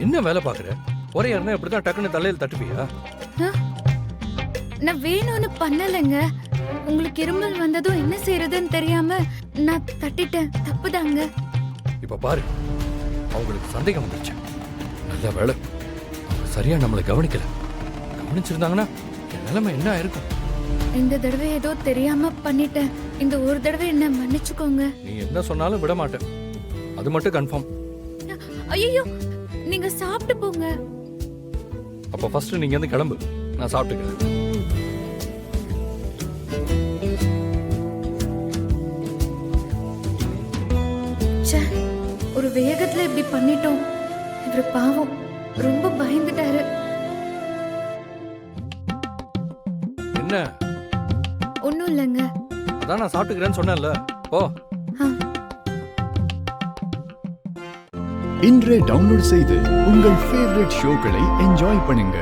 என்ன வேலை பாக்குற? ஒரே யாருன்னா இப்படிதான் டக்குன்னு தலையில தட்டுப்பியா? நான் வேணும்னு பண்ணலைங்க. உங்களுக்கு இருமல் வந்ததும் என்ன செய்யறதுன்னு தெரியாம நான் தட்டிட்டேன். தப்புதாங்க. இப்ப பாரு, அவங்களுக்கு சந்தேகம் வந்துருச்சு. நல்ல வேலை அவங்க சரியா நம்மளை கவனிக்கல. கவனிச்சிருந்தாங்கன்னா என் நிலைமை என்ன ஆயிருக்கும்? இந்த தடவை ஏதோ தெரியாம பண்ணிட்டேன். இந்த ஒரு தடவை என்ன மன்னிச்சுக்கோங்க. நீ என்ன சொன்னாலும் விட மாட்டேன், அது மட்டும் கன்ஃபார்ம். ஐயோ, நீங்க சாப்பிட்டு போங்க. அப்ப ஃபர்ஸ்ட் நீங்க வந்து கிளம்பு, நான் சாப்பிட்டுக்கிறேன். ச்சே, ஒரு வேகத்துல இப்படி பண்ணிட்டோம். இவரு பாவம் ரொம்ப பயந்துட்டாரு. என்ன? ஒண்ணும் இல்லைங்க. அதான் நான் சாப்பிட்டுக்கிறேன்னு சொன்னேன்ல, போ. இன்றே டவுன்லோட் செய்து உங்கள் ஃபேவரட் ஷோக்களை என்ஜாய் பண்ணுங்க.